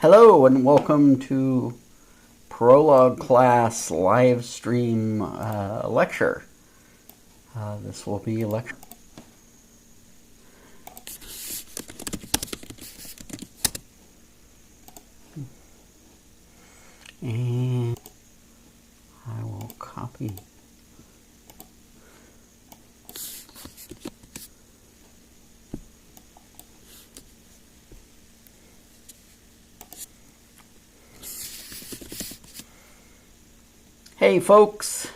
Hello and welcome to Prolog class live stream lecture. This will be a lecture. And I will copy. Hey folks,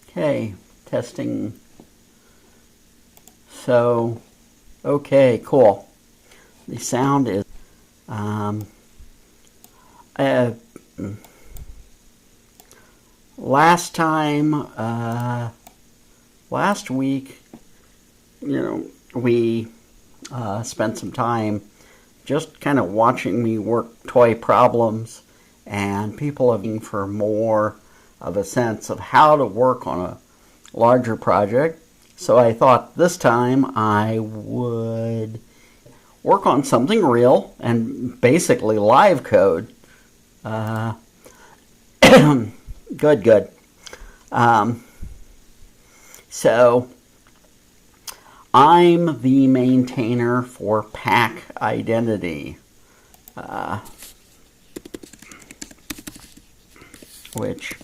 okay, testing. So, okay, cool. The sound is last week, we spent some time just kind of watching me work toy problems, and people are looking for more of a sense of how to work on a larger project. So I thought this time I would work on something real and basically live code. Good. So I'm the maintainer for pack identity, which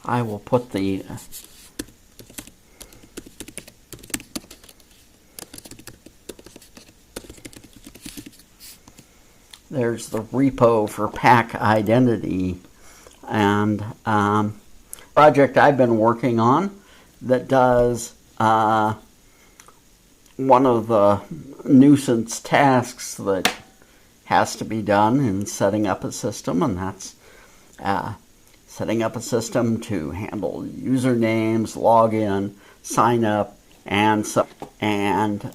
I will put the there's the repo for pack identity, and project I've been working on that does one of the nuisance tasks that has to be done in setting up a system, and that's setting up a system to handle usernames, login, sign up, and so. And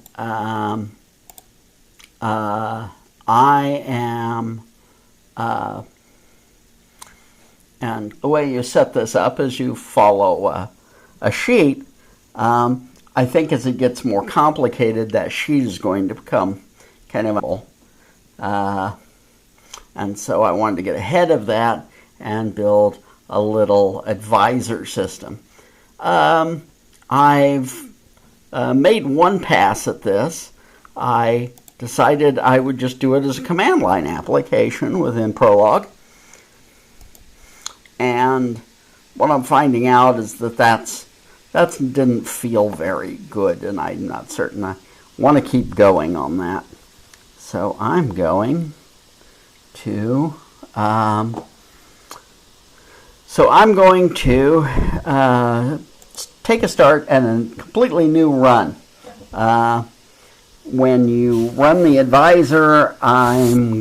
and the way you set this up is you follow a sheet. I think as it gets more complicated, that sheet is going to become kind of and so I wanted to get ahead of that and build a little advisor system. I've made one pass at this. I decided I would just do it as a command line application within Prolog. And what I'm finding out is that didn't feel very good, and I'm not certain I want to keep going on that. So I'm going to take a start at a completely new run. When you run the advisor, I'm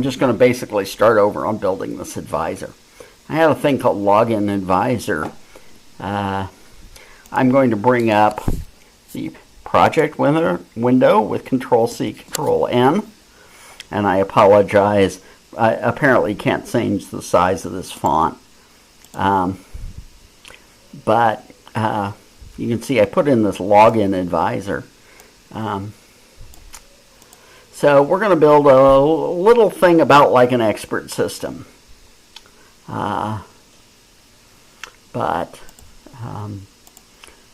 just going to basically start over on building this advisor. I have a thing called Login Advisor. I'm going to bring up the project window with Control-C, Control-N. And I apologize, I apparently can't change the size of this font. But you can see I put in this Login Advisor. So we're going to build a little thing about like an expert system.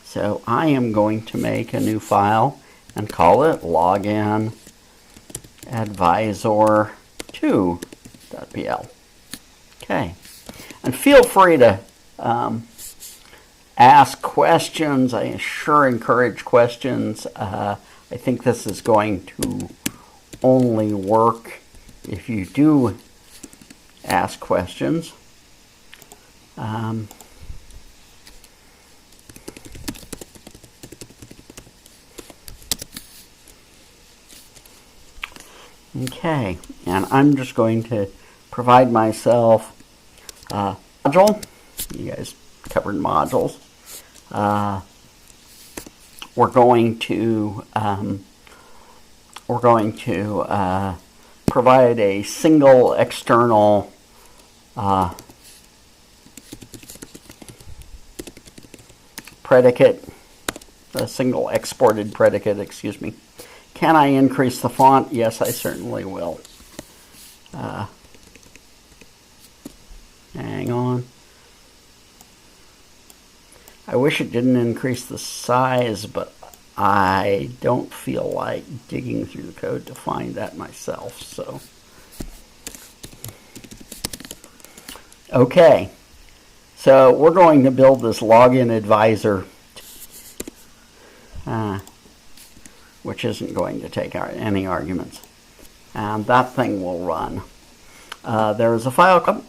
So I am going to make a new file and call it login advisor2.pl. Okay. And feel free to ask questions. I sure encourage questions. I think this is going to only work if you do ask questions. Okay, and I'm just going to provide myself a module. You guys covered modules. We're going to provide a single external predicate, a single exported predicate, excuse me. Can I increase the font? Yes, I certainly will. Hang on. I wish it didn't increase the size, but I don't feel like digging through the code to find that myself. So, okay. So we're going to build this login advisor, which isn't going to take any arguments. And that thing will run. There is a file called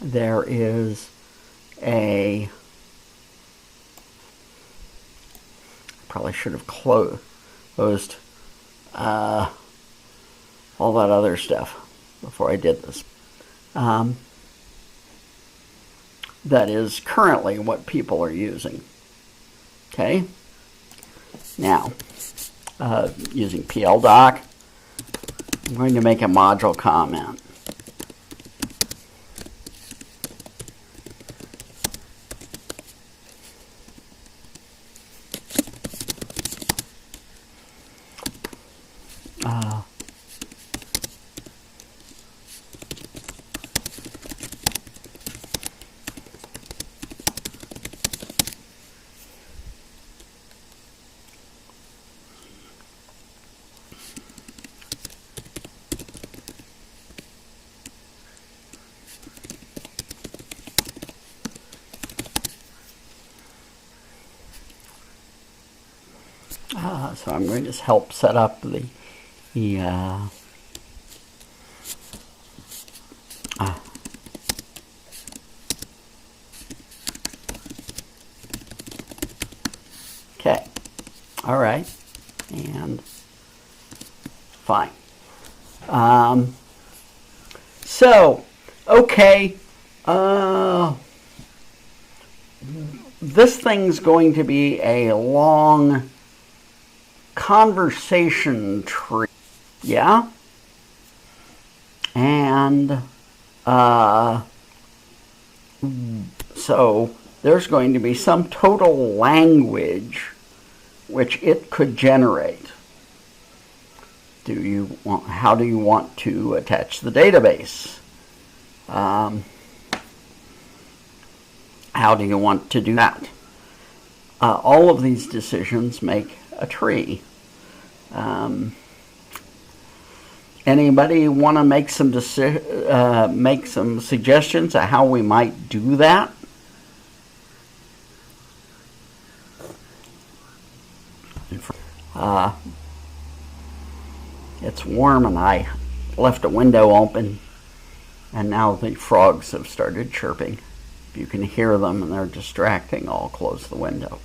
there is a, probably should have closed all that other stuff before I did this. That is currently what people are using. Okay? Now, using pldoc, I'm going to make a module comment. So I'm going to help set up the okay, all right, and fine. So, okay, this thing's going to be a long conversation tree, yeah? And so there's going to be some total language which it could generate. How do you want to attach the database? How do you want to do that? All of these decisions make a tree. Anybody want to make some suggestions of how we might do that? It's warm and I left a window open, and now the frogs have started chirping. If you can hear them and they're distracting, I'll close the window.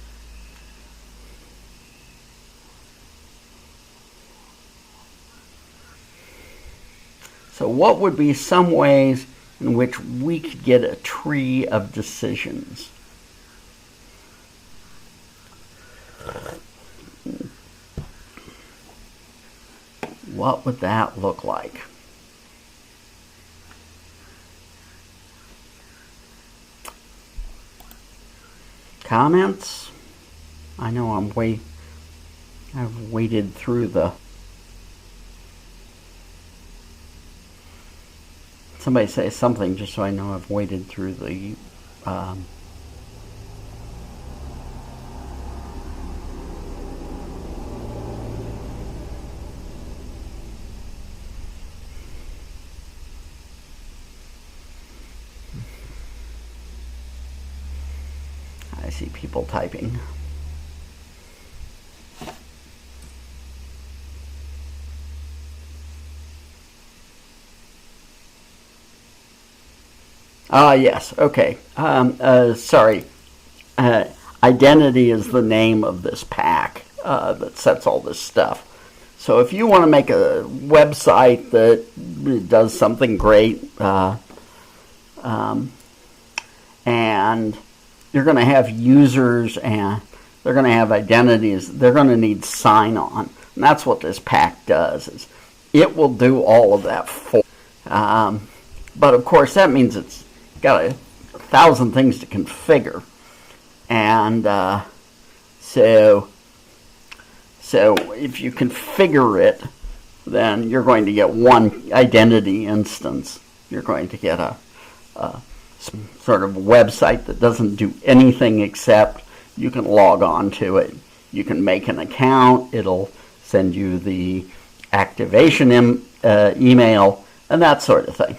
So what would be some ways in which we could get a tree of decisions? What would that look like? Comments? I know I've waded through the... Somebody say something just so I know I've waded through the I see people typing. Yes, okay. Sorry. Identity is the name of this pack that sets all this stuff. So if you want to make a website that does something great, and you're going to have users and they're going to have identities. They're going to need sign-on. And that's what this pack does. Is it will do all of that for. But of course, that means it's got 1,000 things to configure. And so if you configure it, then you're going to get one identity instance. You're going to get some sort of website that doesn't do anything except you can log on to it. You can make an account. It'll send you the activation email and that sort of thing.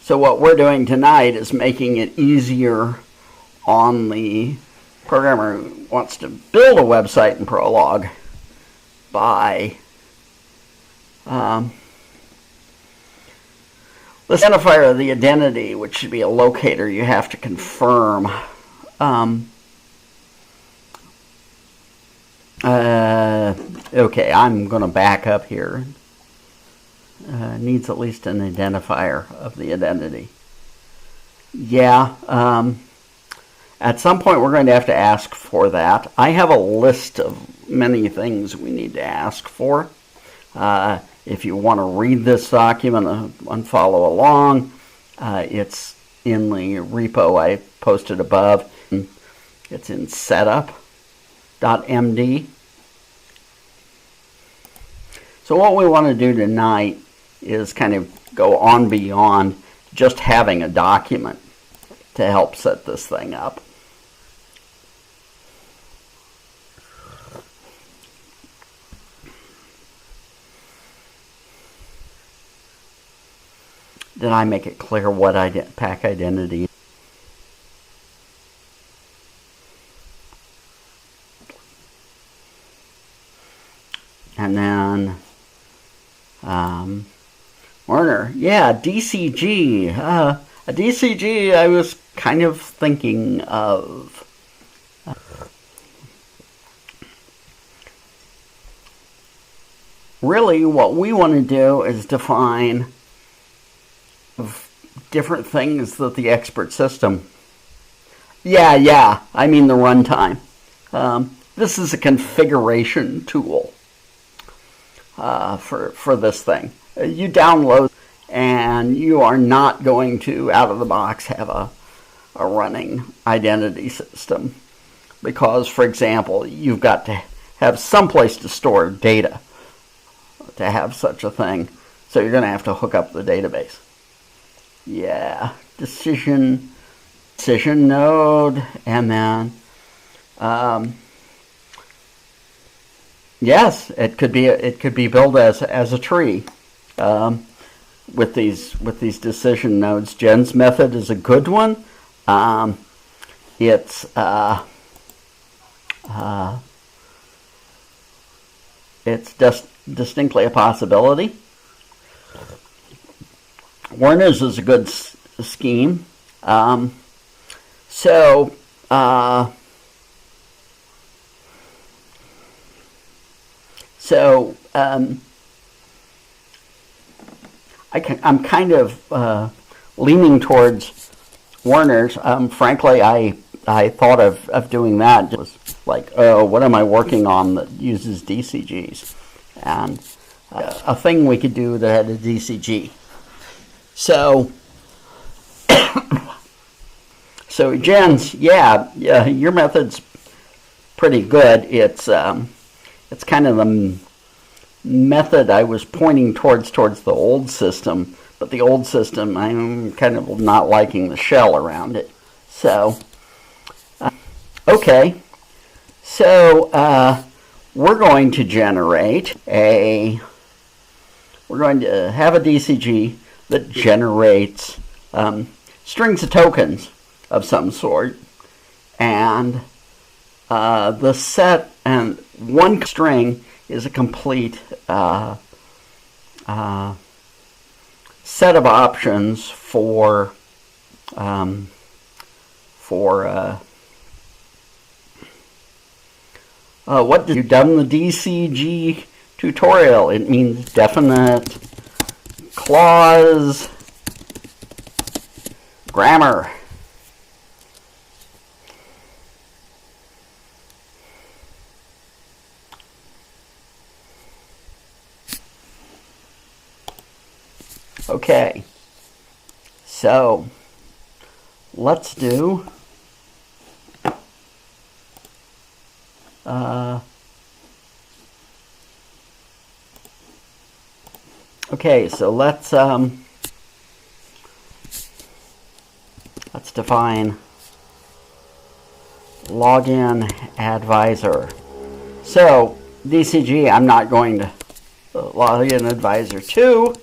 So what we're doing tonight is making it easier on the programmer who wants to build a website in Prolog by the identifier of the identity, which should be a locator you have to confirm. Okay, I'm going to back up here. Needs at least an identifier of the identity. Yeah, at some point we're going to have to ask for that. I have a list of many things we need to ask for. If you want to read this document and follow along, it's in the repo I posted above. It's in setup.md. So what we want to do tonight is kind of go on beyond just having a document to help set this thing up. Did I make it clear what pack identity? And then Werner, yeah, DCG. A DCG I was kind of thinking of. Really, what we want to do is define different things that the expert system. Yeah, I mean the runtime. This is a configuration tool for this thing. You download, and you are not going to, out of the box, have a running identity system. Because, for example, you've got to have some place to store data to have such a thing. So you're going to have to hook up the database. Yeah, decision node, and then yes, it could be built as a tree with these decision nodes. Jen's method is a good one. It's just distinctly a possibility. Werner's is a good scheme. I I'm kind of leaning towards Werner's. Frankly, I thought of doing that. It was like, oh, what am I working on that uses DCGs? And a thing we could do that had a DCG. So Jen's, yeah, your method's pretty good. It's kind of the method I was pointing towards the old system, but the old system, I'm kind of not liking the shell around it. So, okay. So, we're going to have a DCG that generates strings of tokens of some sort, and the set, and one string is a complete set of options for what did you done the DCG tutorial? It means definite clause Grammar. Okay, so let's do okay, so let's define login advisor. So DCG, I'm not going to login advisor 2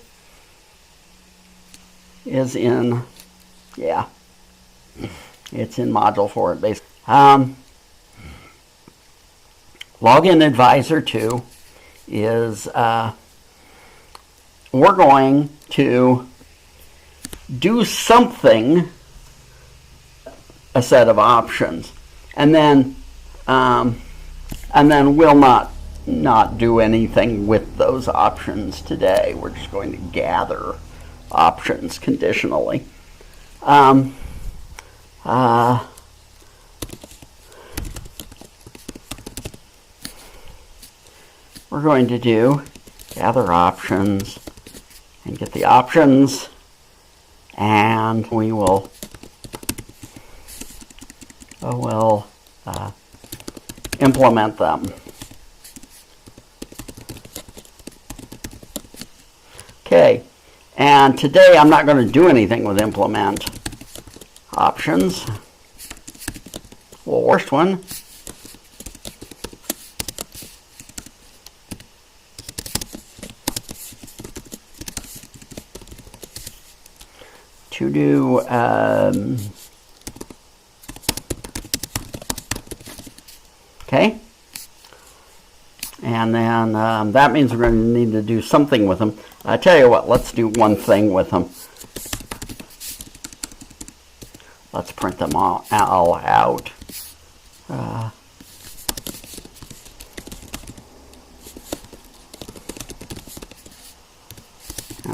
is in, yeah, it's in module 4 basically. Login advisor 2 is we're going to do something, a set of options, and then we'll not do anything with those options today. We're just going to gather options conditionally. We're going to do gather options and get the options, and we will implement them. Okay, and today I'm not going to do anything with implement options. Well, worst one. To do okay, and then that means we're going to need to do something with them. I tell you what, let's do one thing with them. Let's print them all out. And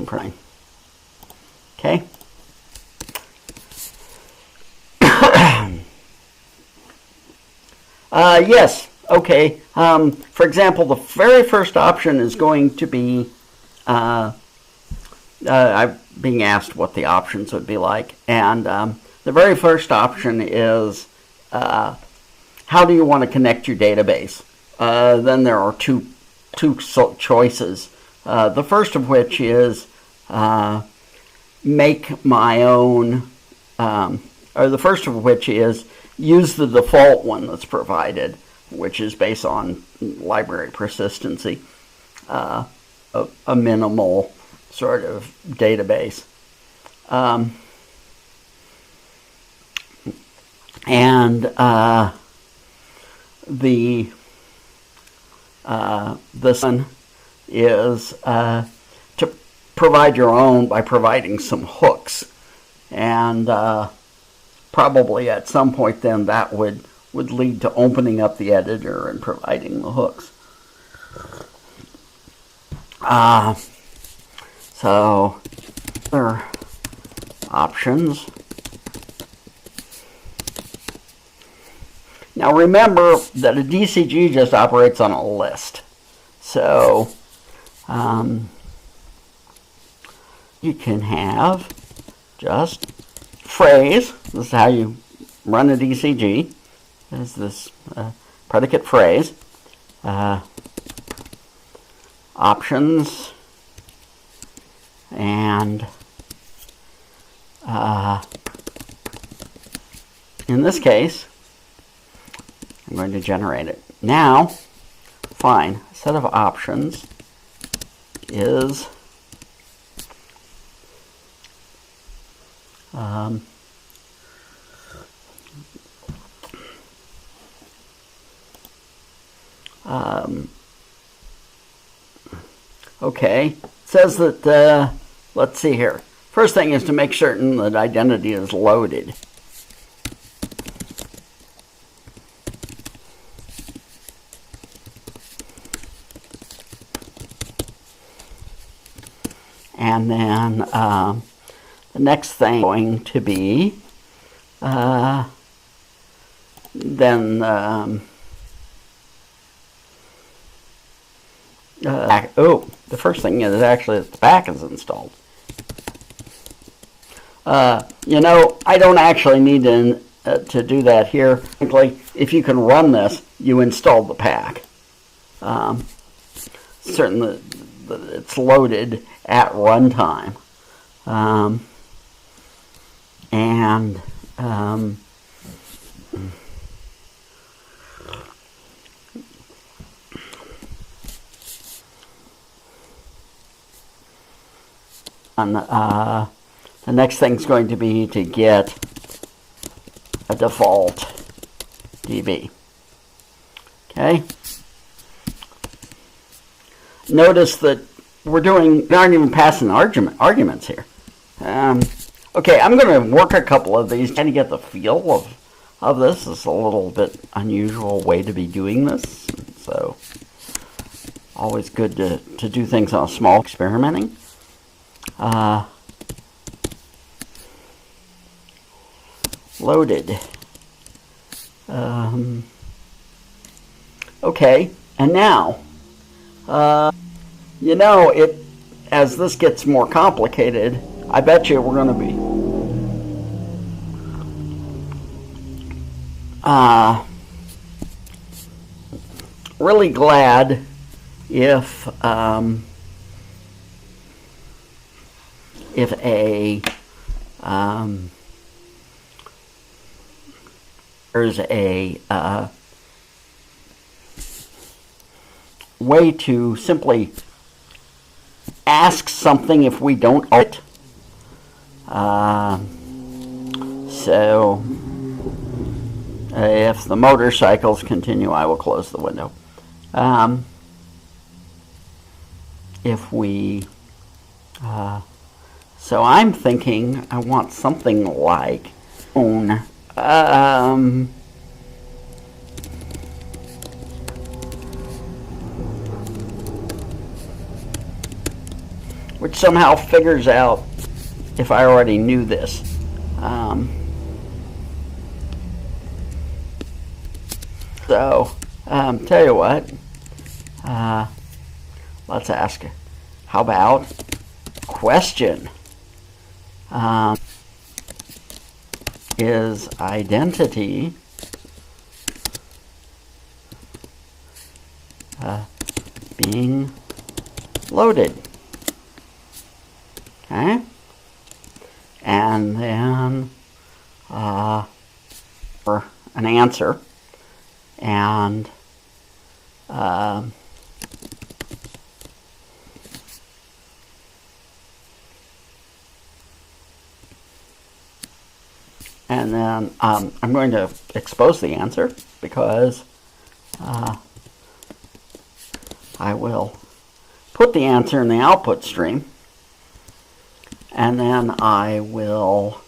printing. Okay. Yes, okay. For example, the very first option is going to be, I'm being asked what the options would be like. And the very first option is, how do you want to connect your database? Then there are two choices. The first of which is make my own, or the first of which is use the default one that's provided, which is based on library persistency, a minimal sort of database. And the one is to provide your own by providing some hooks, and probably at some point then that would lead to opening up the editor and providing the hooks. So other options. Now remember that a DCG just operates on a list. So you can have just phrase. This is how you run a DCG. There's this predicate phrase. Options. And in this case, I'm going to generate it. Now, fine. A set of options is okay. It says that, let's see here. First thing is to make certain that identity is loaded. And then the next thing going to be then the first thing is actually that the back is installed. I don't actually need to do that here. Frankly, if you can run this, you install the pack. Certainly, it's loaded at runtime. The next thing is going to be to get a default DB. Okay. Notice that we aren't even passing arguments here. Okay, I'm going to work a couple of these, trying to get the feel of this. It's a little bit unusual way to be doing this, so always good to do things on a small experimenting. Loaded. Okay, and now, as this gets more complicated, I bet you we're going to be really glad if there's a way to simply ask something if we don't know it. So if the motorcycles continue, I will close the window. So I'm thinking I want something like which somehow figures out if I already knew this. Tell you what, let's ask, how about question? Is identity being loaded? Okay, and then for an answer, and then I'm going to expose the answer because I will put the answer in the output stream, and then I will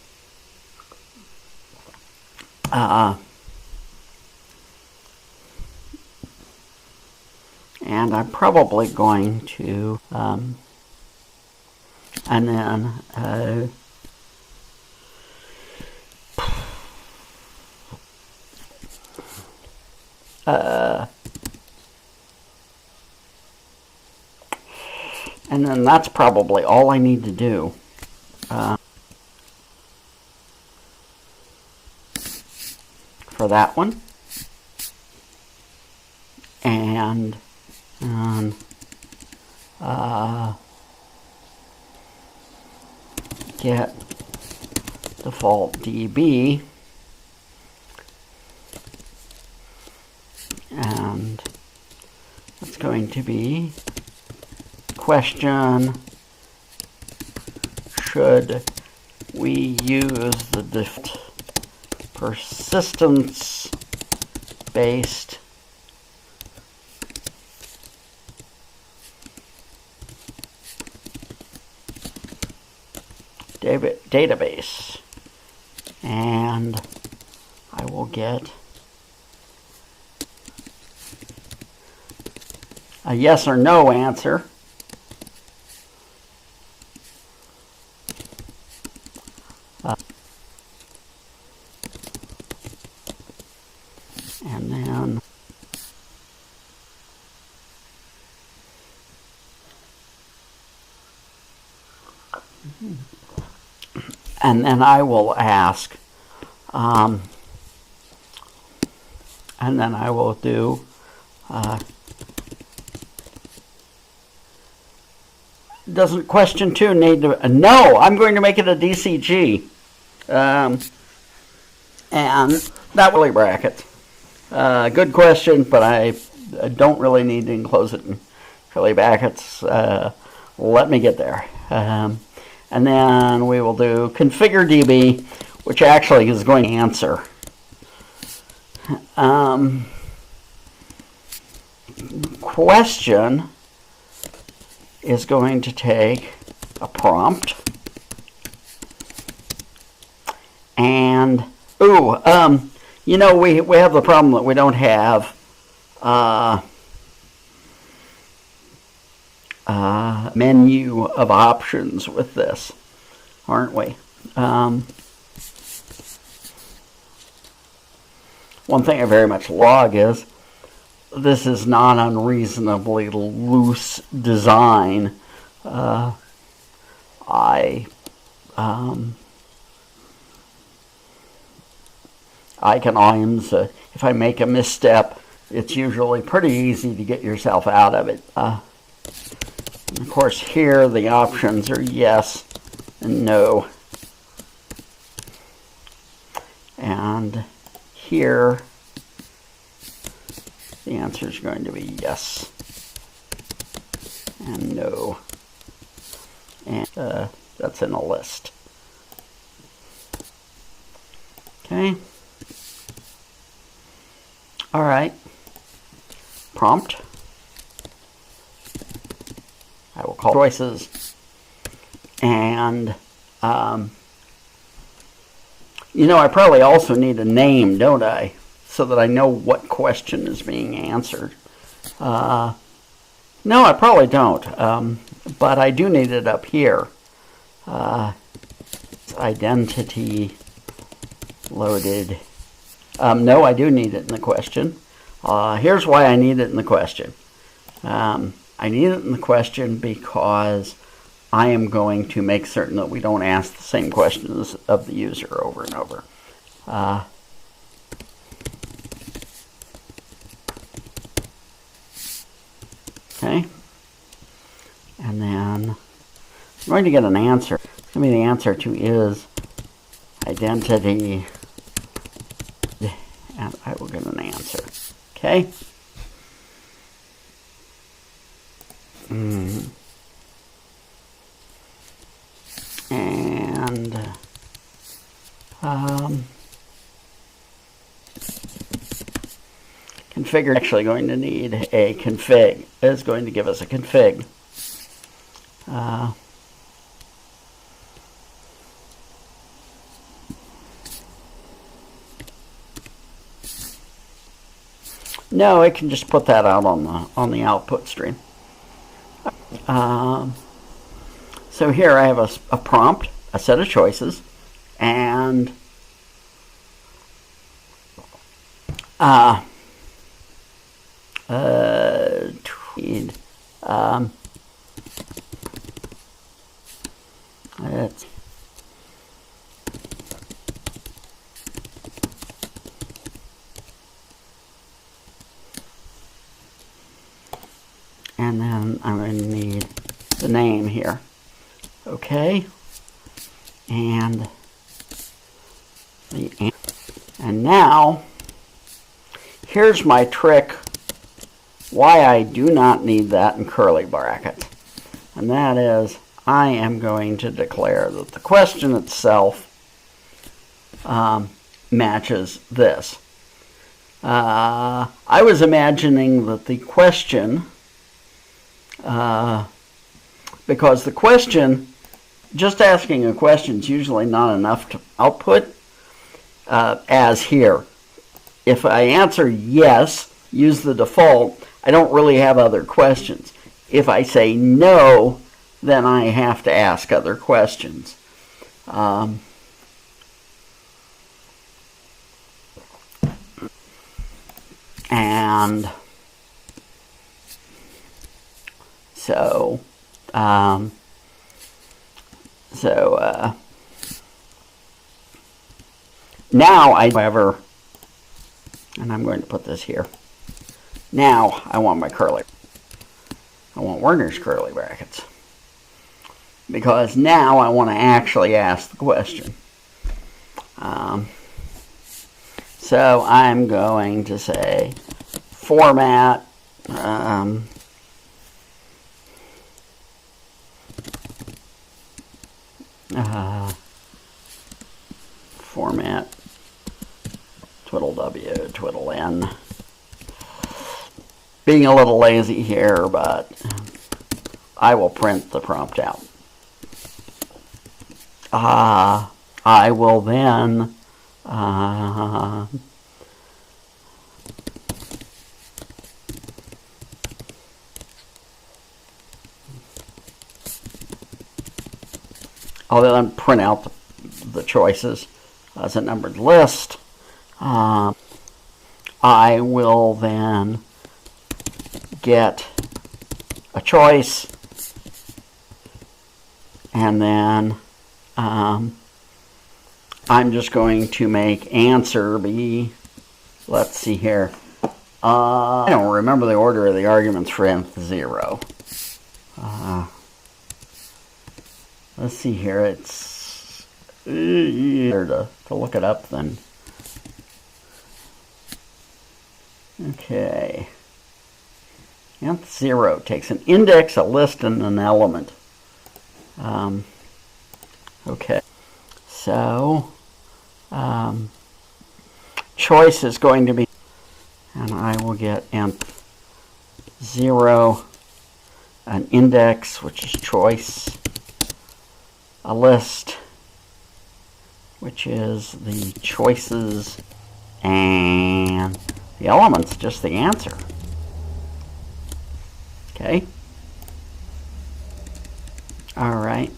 and I'm probably going to and then and then that's probably all I need to do. For that one. And get default DB, and it's going to be question, should we use the persistence-based database? And I will get a yes or no answer. And then I will ask, and then I will do doesn't question 2 need to, no, I'm going to make it a DCG. And that will be brackets. Good question, but I don't really need to enclose it in curly brackets. Let me get there. And then we will do configure DB, which actually is going to answer. Question is going to take a prompt. And, you know, we have the problem that we don't have menu of options with this, aren't we? One thing I very much log is this is not unreasonably loose design. Icons, if I make a misstep, it's usually pretty easy to get yourself out of it. Of course, here the options are yes and no. And here, the answer is going to be yes and no. And that's in a list. Okay. All right. Prompt. I will call choices. And, you know, I probably also need a name, don't I? So that I know what question is being answered. No, I probably don't. But I do need it up here. It's identity loaded. No, I do need it in the question. Here's why I need it in the question. I need it in the question because I am going to make certain that we don't ask the same questions of the user over and over. Okay. And then I'm going to get an answer. It's going to be the answer to is identity, and I will get an answer. Okay. And configure actually going to need a config. It's going to give us a config. No, it can just put that out on the output stream. So here I have a prompt, a set of choices, and let's and then I'm going to need the name here. Okay, and now here's my trick why I do not need that in curly brackets, and that is I am going to declare that the question itself matches this. I was imagining that the question, because the question, just asking a question is usually not enough to output, as here. If I answer yes, use the default, I don't really have other questions. If I say no, then I have to ask other questions. And so, now however, and I'm going to put this here. Now I want I want Werner's curly brackets. Because now I want to actually ask the question. So I'm going to say format format twiddle W, twiddle N. Being a little lazy here, but I will print the prompt out. I will then I'll then print out the choices as a numbered list. I will then get a choice, and then I'm just going to make answer be, let's see here, I don't remember the order of the arguments for nth 0. Let's see here, it's better to look it up then. Okay. Nth 0 takes an index, a list, and an element. Okay. So, choice is going to be, and I will get nth 0, an index, which is choice, a list, which is the choices, and the elements, just the answer. Okay. All right.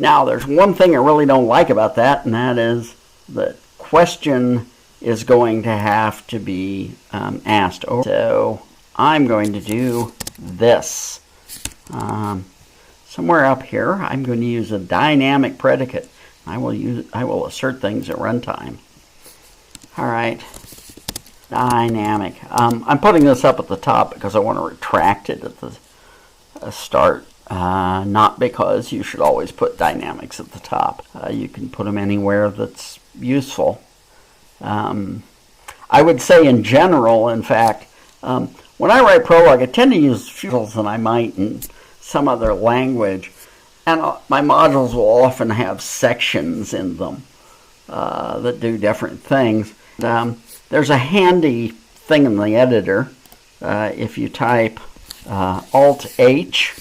Now there's one thing I really don't like about that, and that is the question is going to have to be asked over. So I'm going to do this. Somewhere up here, I'm going to use a dynamic predicate. I will assert things at runtime. All right, dynamic. I'm putting this up at the top because I want to retract it at the start. Not because you should always put dynamics at the top. You can put them anywhere that's useful. I would say in general, in fact, when I write Prolog, I tend to use fewer modules than I might in some other language. And my modules will often have sections in them that do different things. There's a handy thing in the editor. If you type Alt-H,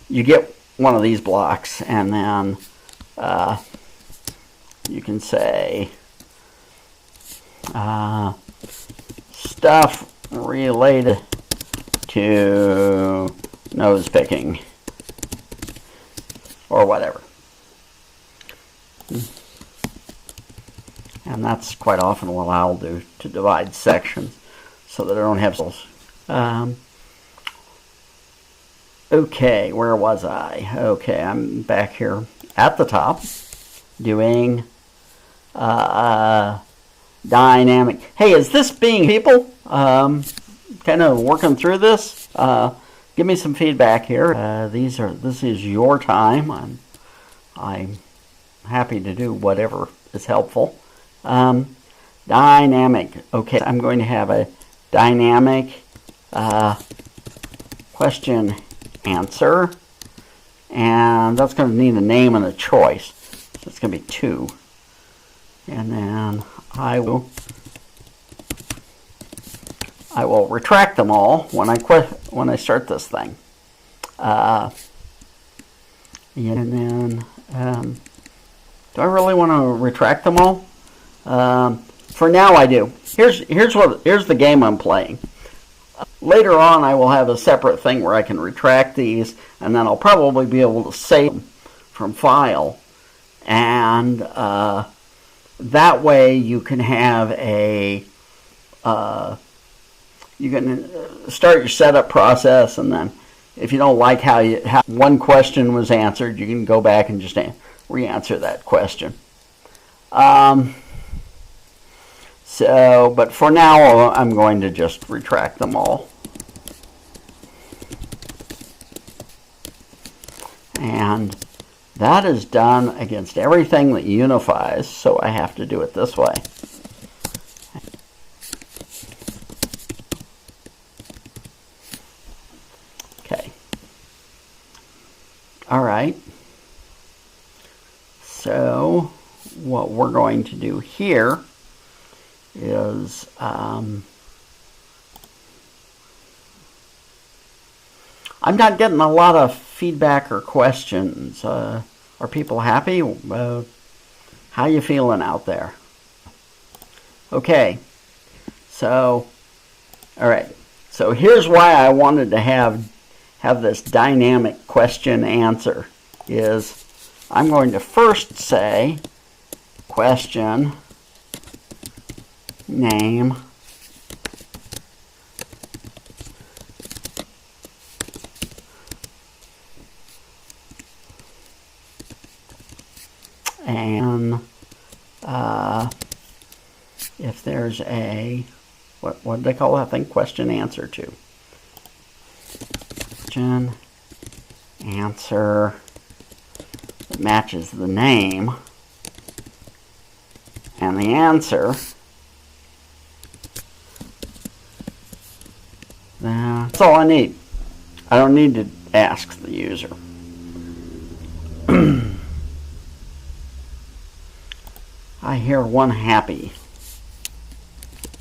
you get one of these blocks, and then you can say stuff related to nose picking or whatever. And that's quite often what I'll do, to divide sections so that I don't have okay, where was I? Okay, I'm back here at the top doing dynamic. Hey, is this being people? Kind of working through this. Give me some feedback here. This is your time. I'm happy to do whatever is helpful. Dynamic. Okay, I'm going to have a dynamic question answer, and that's going to need a name and a choice. So it's going to be 2, and then I will retract them all when I start this thing. And then do I really want to retract them all? For now I do. Here's the game I'm playing. Later on I will have a separate thing where I can retract these, and then I'll probably be able to save them from file. And that way you can have you can start your setup process, and then if you don't like how one question was answered, you can go back and just re-answer that question. But for now, I'm going to just retract them all. And that is done against everything that unifies, so I have to do it this way. Okay. All right. So what we're going to do here is I'm not getting a lot of feedback or questions. Are people happy? How you feeling out there? Okay. So, all right. So here's why I wanted to have this dynamic question answer. Is I'm going to first say question name and if there's a what do they call that thing? Question answer to. Question answer that matches the name and the answer. That's all I need. I don't need to ask the user. I hear one happy.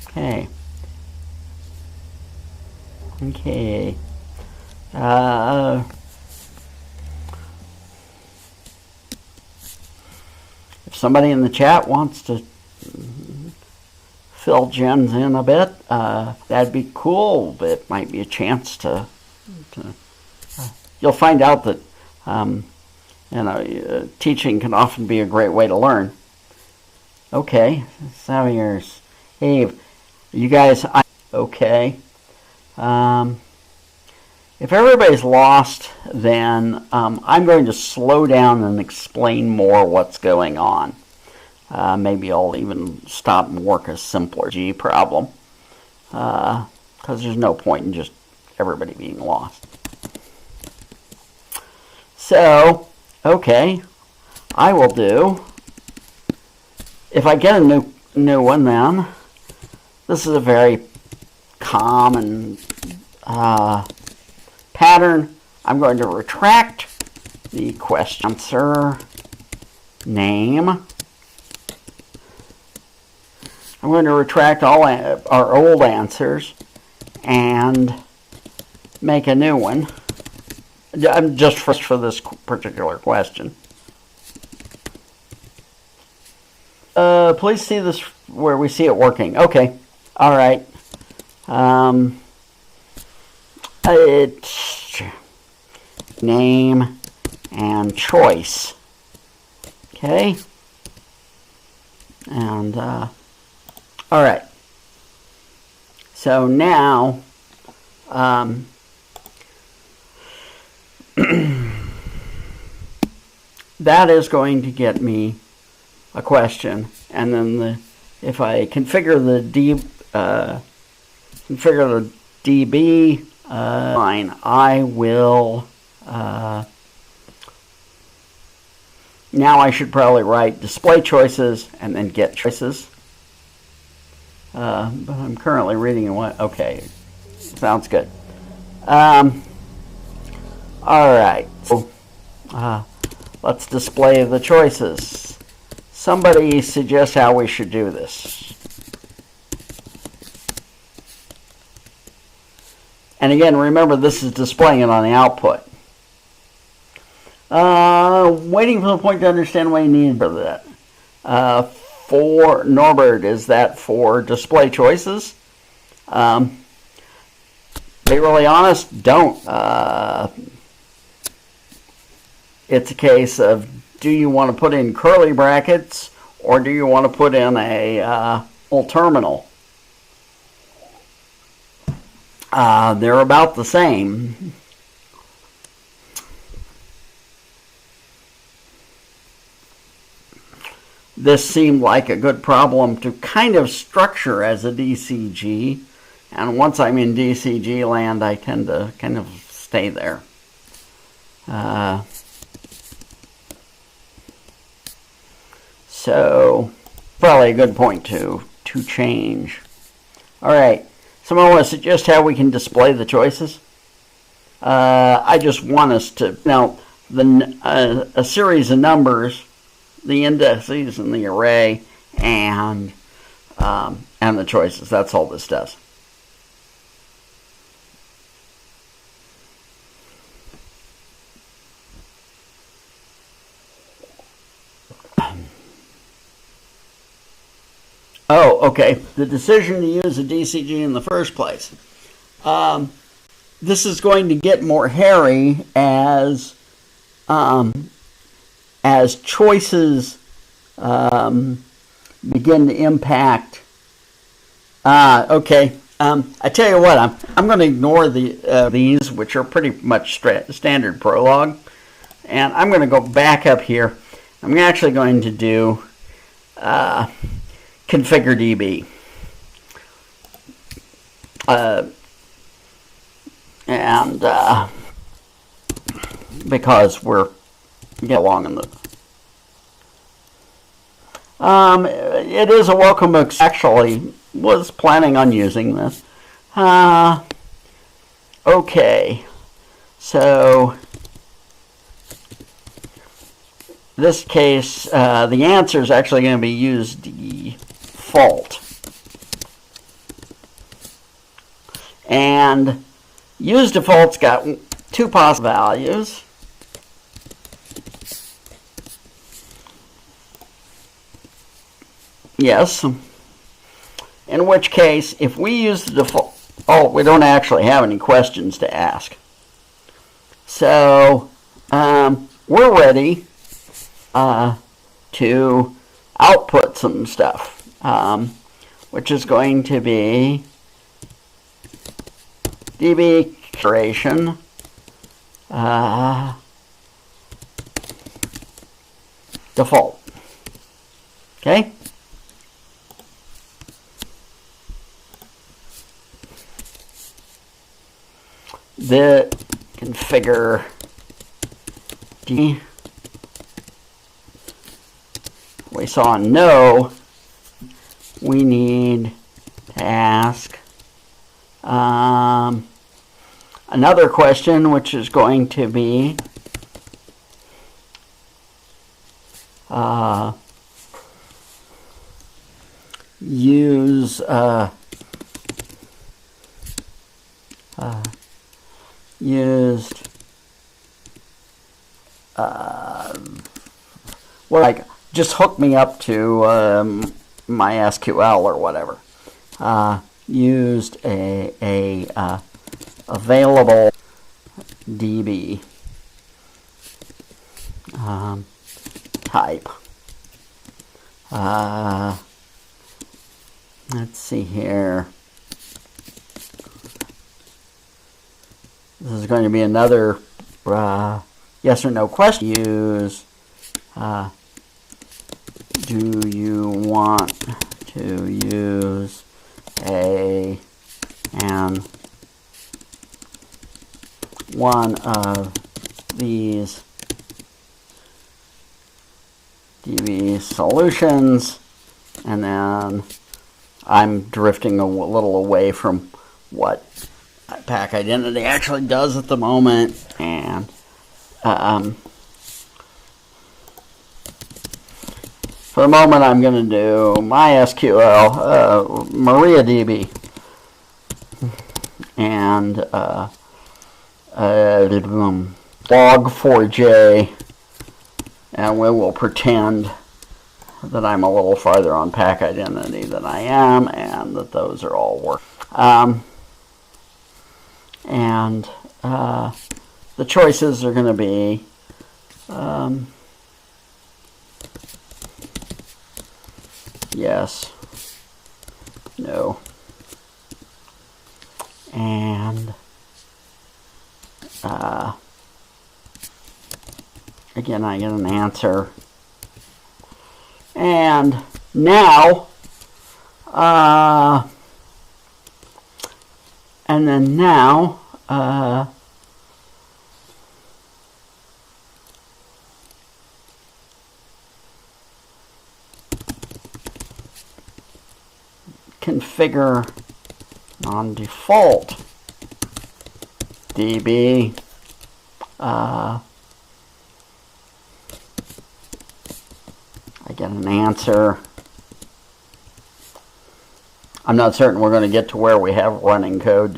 Okay. Okay. If somebody in the chat wants to fill Jens in a bit, that'd be cool. It might be a chance to you'll find out that teaching can often be a great way to learn. Okay, Savier's. Hey, you guys, okay. If everybody's lost, then I'm going to slow down and explain more what's going on. Maybe I'll even stop and work a simpler G problem, because there's no point in just everybody being lost. So, okay, I will do, if I get a new one, then this is a very common pattern. I'm going to retract the question answer name. I'm going to retract all our old answers and make a new one. Just for this particular question. Please see this where we see it working. Okay. All right. It's name and choice. Okay. And all right. So now that is going to get me a question, and then if I configure the DB line, I will now I should probably write display choices and then get choices. But I'm currently reading what. Okay, sounds good. All right. So, let's display the choices. Somebody suggest how we should do this. And again, remember this is displaying it on the output. Waiting for the point to understand what you need for that. for Norbert, is that for display choices? Be really honest, don't. It's a case of, do you want to put in curly brackets or do you want to put in a full terminal? They're about the same. This seemed like a good problem to kind of structure as a DCG, and once I'm in DCG land, I tend to kind of stay there. So probably a good point to change. All right, someone want to suggest how we can display the choices? I just want us to, now, a series of numbers, the indices in the array, and the choices. That's all this does. Oh, okay. The decision to use a DCG in the first place. This is going to get more hairy as choices begin to impact. Okay. I tell you what, I'm going to ignore these, which are pretty much standard Prolog, and I'm going to go back up here. I'm actually going to do configure DB. Because we're getting along in the... it is a welcome book. Actually, was planning on using this. Okay, so this case, the answer is actually going to be use default. And use default's got two possible values. Yes. In which case, if we use the default, we don't actually have any questions to ask. So, we're ready to output some stuff, which is going to be DB curation, default. Okay? The configure D. We saw no. We need to ask another question, which is going to be use used well, like, just hook me up to my SQL or whatever. Used a available DB type. Let's see here. This is going to be another yes or no question. Use do you want to use and one of these DB solutions? And then I'm drifting a little away from what pack identity actually does at the moment, and for the moment I'm going to do MySQL MariaDB and log4j, and we will pretend that I'm a little farther on pack identity than I am, and that those are all work. And the choices are going to be yes, no, and again, I get an answer. And now, and then now, configure non-default DB. I get an answer. I'm not certain we're going to get to where we have running code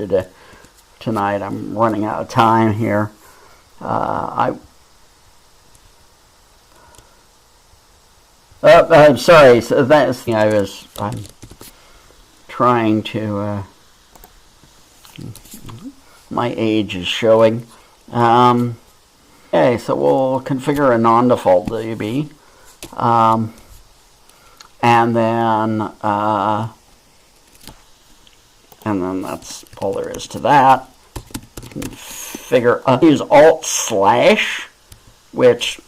tonight. I'm running out of time here. I'm sorry. So that's I'm trying to. My age is showing. Okay, so we'll configure a non-default DB. And then that's all there is to that. Use alt/, which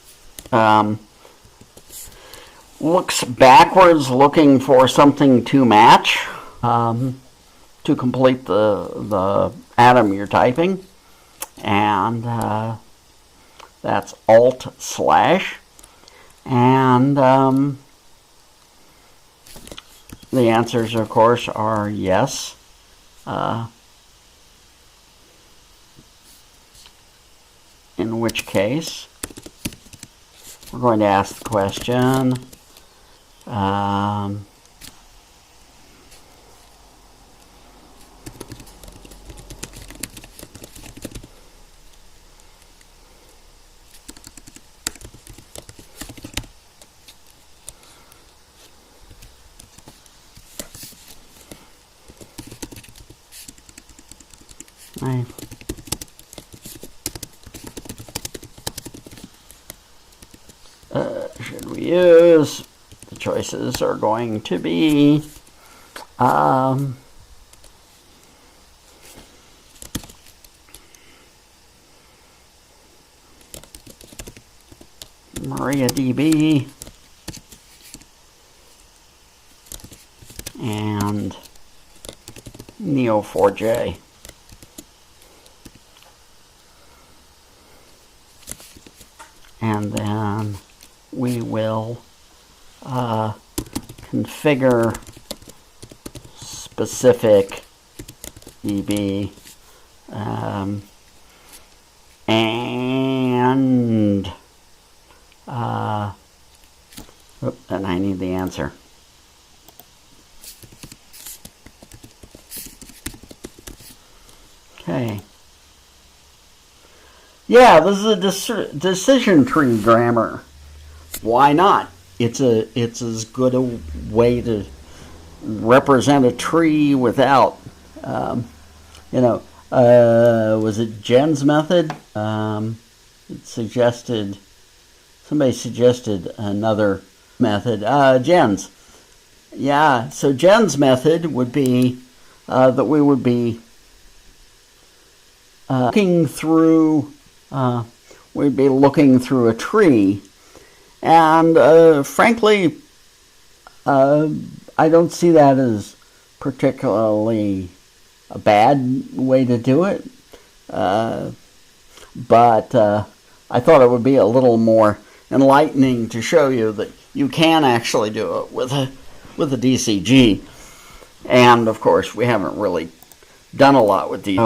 looks backwards, looking for something to match to complete the atom you're typing, and that's alt/. And the answers, of course, are yes. In which case, we're going to ask the question, should we use? The choices are going to be MariaDB and Neo4j. And then we will configure specific DB and I need the answer. Okay. Yeah, this is a decision tree grammar. Why not? It's as good a way to represent a tree without, was it Jen's method? Somebody suggested another method. Jen's. Yeah, so Jen's method would be that we would be looking through. We'd be looking through a tree, and frankly, I don't see that as particularly a bad way to do it. But I thought it would be a little more enlightening to show you that you can actually do it with a DCG. And of course, we haven't really done a lot with these.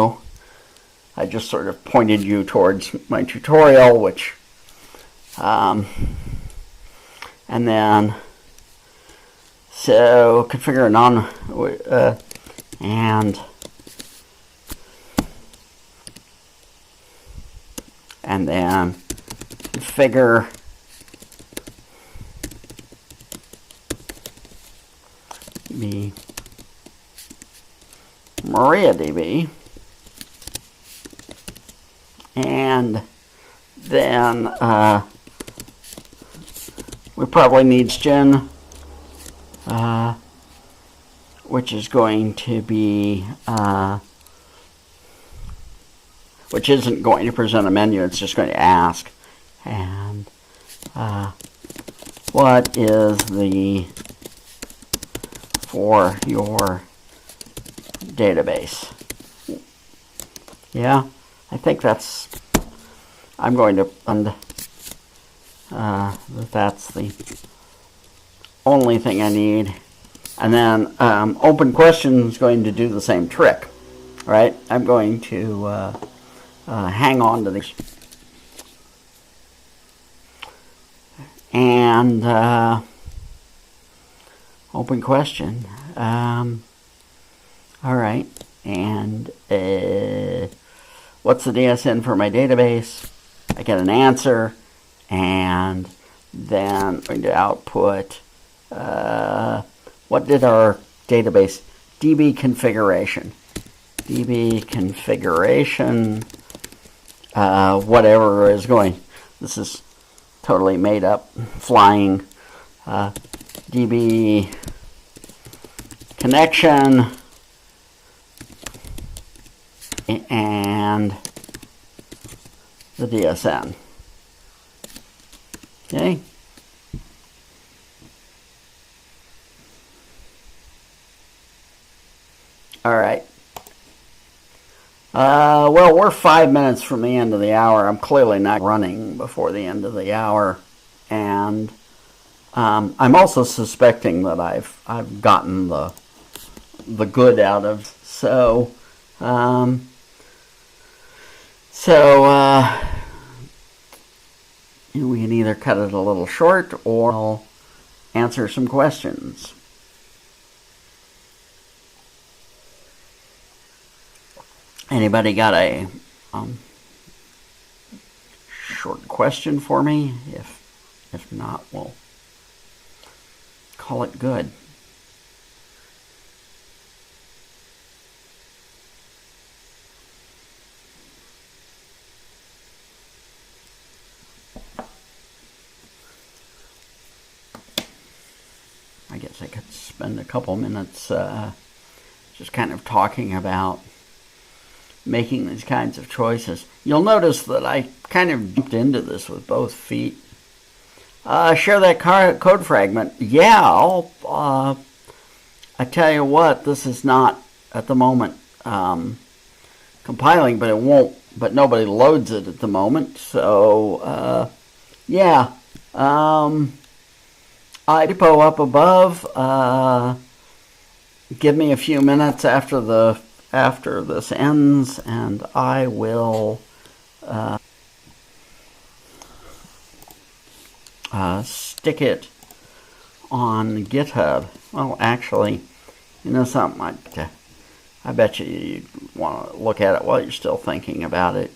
I just sort of pointed you towards my tutorial, which, and then, so configure and then configure be MariaDB, and then we probably need Gen, which is going to be, which isn't going to present a menu, it's just going to ask, and what is the for your database? Yeah, I think that's, I'm going to, that's the only thing I need. And then open question is going to do the same trick, right? I'm going to hang on to these. And open question. All right. And what's the DSN for my database? I get an answer. And then I'm going to output what did our database, DB configuration. DB configuration, whatever is going. This is totally made up, flying. DB connection and the DSN. Okay. All right. Well, we're 5 minutes from the end of the hour. I'm clearly not running before the end of the hour, and I'm also suspecting that I've gotten the good out of. So we can either cut it a little short or I'll answer some questions. Anybody got a short question for me? If not, we'll call it good. I guess I could spend a couple minutes just kind of talking about making these kinds of choices. You'll notice that I kind of jumped into this with both feet. Share that code fragment. Yeah, I tell you what, this is not at the moment compiling, but it won't. But nobody loads it at the moment. So yeah, I depot up above. Give me a few minutes after this ends, and I will stick it on GitHub. Well, actually, you know something? I bet you want to look at it while you're still thinking about it.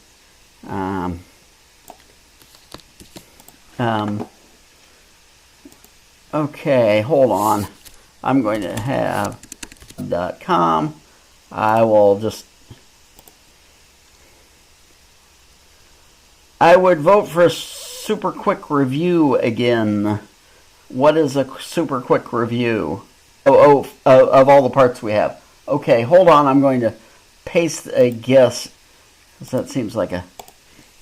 Okay, hold on. I'm going to have .com. I would vote for a super quick review again. What is a super quick review? Of all the parts we have. Okay, hold on. I'm going to paste a guess, because that seems like a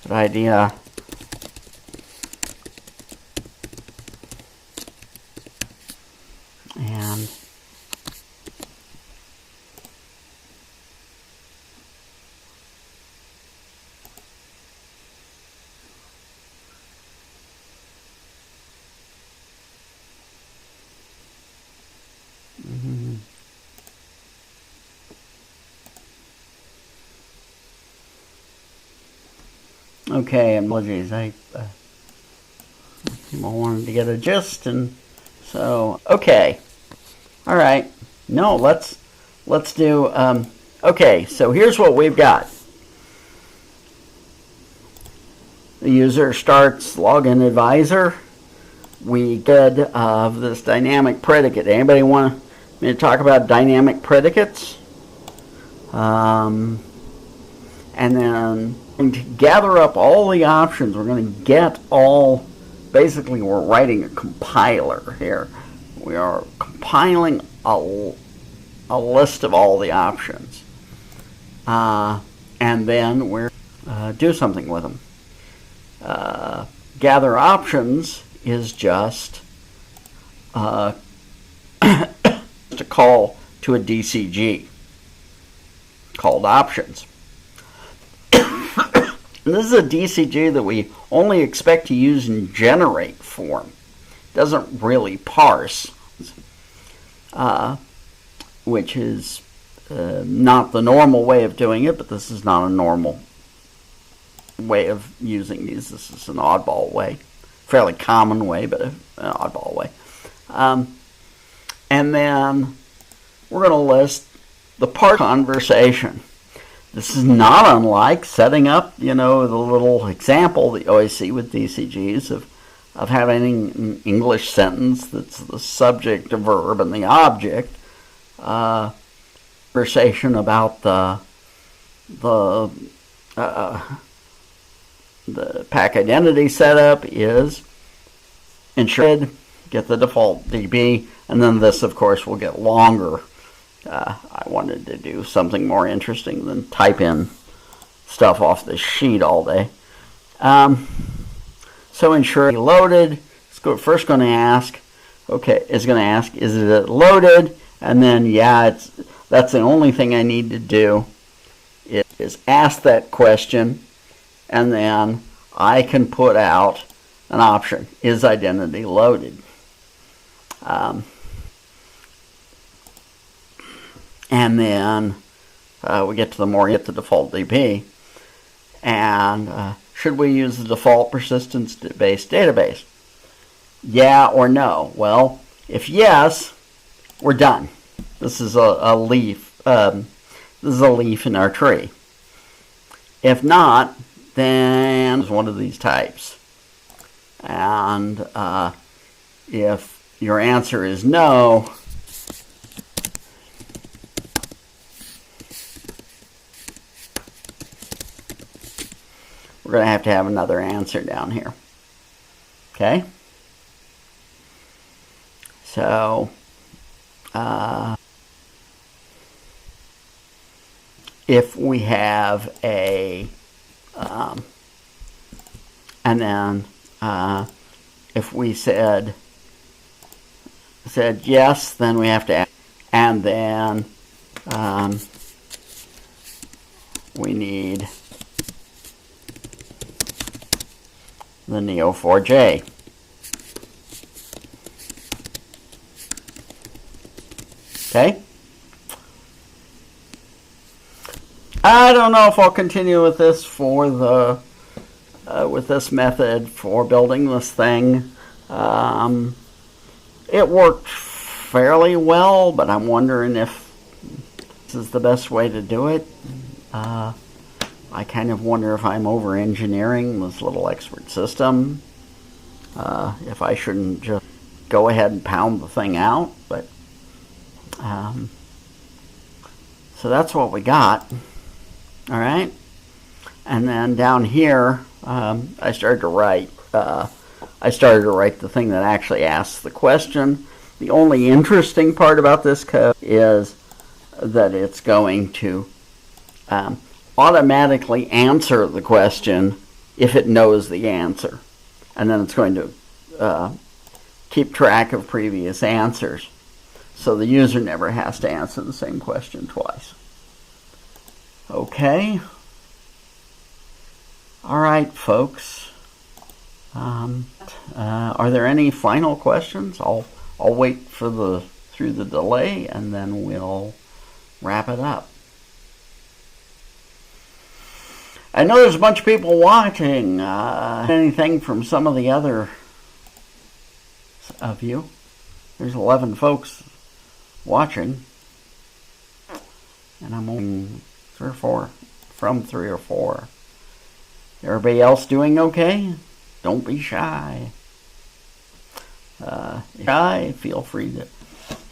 good idea. And okay, apologies. People wanted to get a gist, and so okay, all right. No, let's do. Okay, so here's what we've got. The user starts login advisor. We get of this dynamic predicate. Anybody want to I'm going to talk about dynamic predicates. And then we're going to gather up all the options. We're going to get all, basically we're writing a compiler here. We are compiling a list of all the options. And then we're do something with them. Gather options is just a call to a DCG called options. And this is a DCG that we only expect to use in generate form. It doesn't really parse, which is not the normal way of doing it, but this is not a normal way of using these. This is an oddball way, fairly common way, but an oddball way. And then we're going to list the part conversation. This is not unlike setting up, the little example that you always see with DCGs of having an English sentence that's the subject, the verb, and the object. Conversation about the pack identity setup is ensure get the default DB, and then this, of course, will get longer. I wanted to do something more interesting than type in stuff off the sheet all day. So ensure loaded. It's first going to ask, is it loaded? And then, that's the only thing I need to do is ask that question, and then I can put out an option, is identity loaded? And then we get to the default DB. And should we use the default persistence-based database? Yeah or no? Well, if yes, we're done. This is a leaf. This is a leaf in our tree. If not, then it's one of these types. And if your answer is no, we're going to have another answer down here. Okay? So, if we have a, and then if we said yes, then we have to add, and then we need the Neo4j. Okay? I don't know if I'll continue with this for the with this method for building this thing. It worked fairly well, but I'm wondering if this is the best way to do it. I kind of wonder if I'm over-engineering this little expert system. If I shouldn't just go ahead and pound the thing out, but so that's what we got. All right, and then down here, I started to write the thing that actually asks the question. The only interesting part about this code is that it's going to automatically answer the question if it knows the answer, and then it's going to keep track of previous answers, so the user never has to answer the same question twice. Okay. All right, folks. Are there any final questions? I'll wait for through the delay, and then we'll wrap it up. I know there's a bunch of people watching. Anything from some of the other of you? There's 11 folks watching, and I'm only 3 or 4. Everybody else doing okay? Don't be shy. Feel free to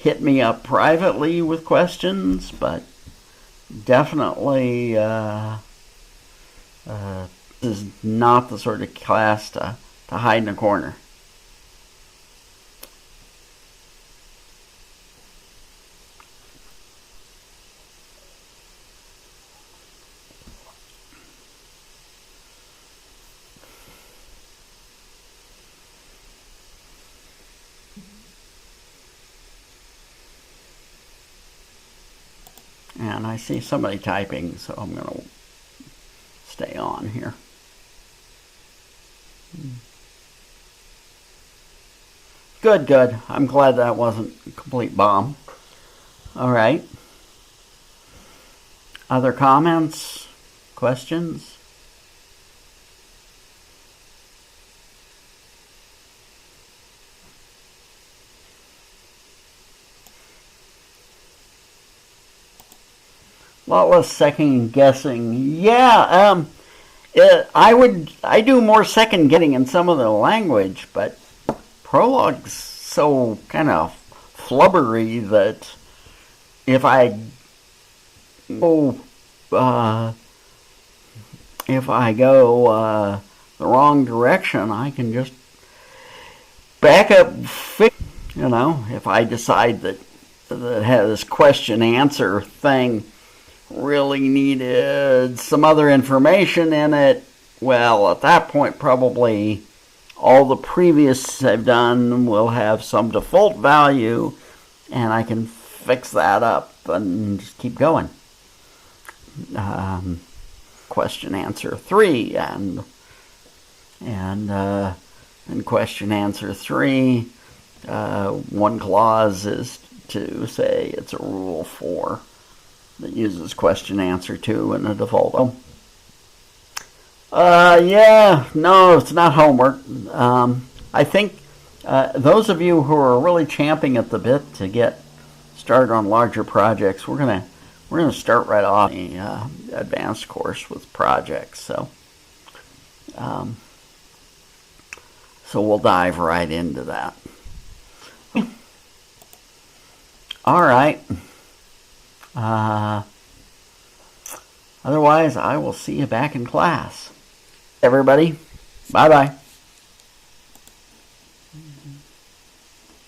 hit me up privately with questions, but definitely this is not the sort of class to hide in a corner. And I see somebody typing, so I'm going to stay on here. Good, good. I'm glad that wasn't a complete bomb. All right. Other comments? Questions? A lot less second guessing. Yeah, I do more second guessing in some of the language, but Prolog's so kind of flubbery that if I go the wrong direction, I can just back up. You know, if I decide that this question answer thing really needed some other information in it, well, at that point probably all the previous I've done will have some default value, and I can fix that up and just keep going. Question answer 3 and question answer 3, one clause is to say it's a rule 4 that uses question answer 2 in the default. Yeah, no, it's not homework. I think those of you who are really champing at the bit to get started on larger projects, we're gonna start right off the advanced course with projects. So we'll dive right into that. All right. Otherwise, I will see you back in class. Everybody, bye-bye.